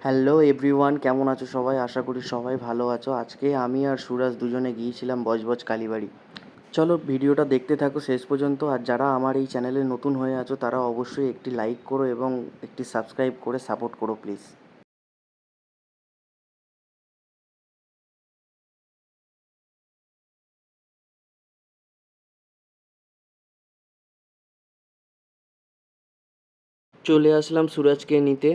Hello everyone, কেমন আছো সবাই? আশা করি সবাই ভালো আছো। আজকে আমি আর সুরাজ দুজনে গিয়েছিলাম বজবজ কালীবাড়ি। চলো ভিডিওটা দেখতে থাকো শেষ পর্যন্ত। আর যারা আমার এই চ্যানেলে নতুন হয়ে আছো তারা অবশ্যই একটি লাইক করো এবং একটি সাবস্ক্রাইব করে সাপোর্ট করো প্লিজ। চলে আসলাম সুরাজকে নিতে।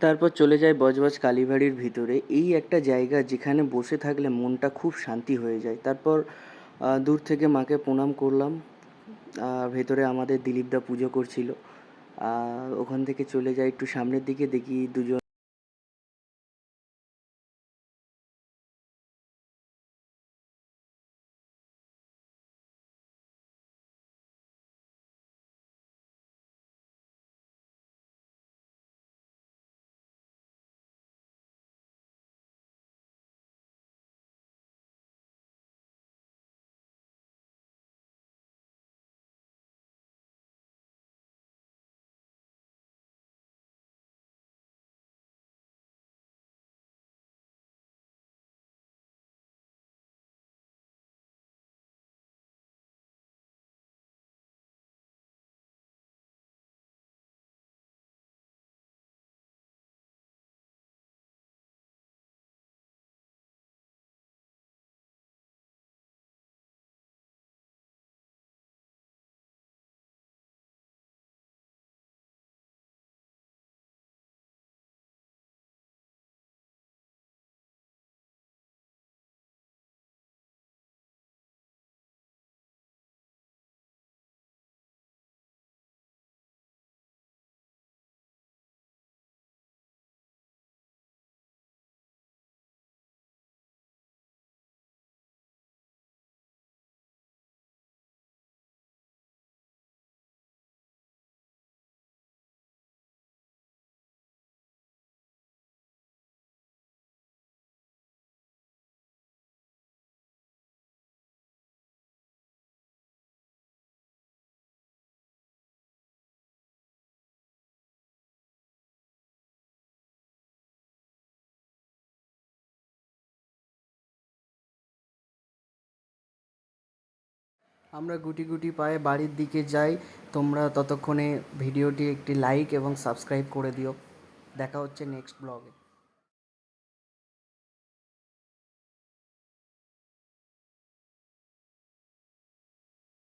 তারপর চলে যাই বজবজ কালীবাড়ির ভিতরে। এই একটা জায়গা যেখানে বসে থাকলে মনটা খুব শান্তি হয়ে যায়। তারপর দূর থেকে মাকে প্রণাম করলাম। ভেতরে আমাদের দিলীপদা পুজো করছিল। ওখান থেকে চলে যাই একটু সামনের দিকে, দেখি দুজন। আমরা গুটি গুটি পায়ে বাড়ির দিকে যাই। তোমরা ততক্ষণে ভিডিওটি একটি লাইক এবং সাবস্ক্রাইব করে দিও। দেখা হচ্ছে নেক্সট ব্লগে।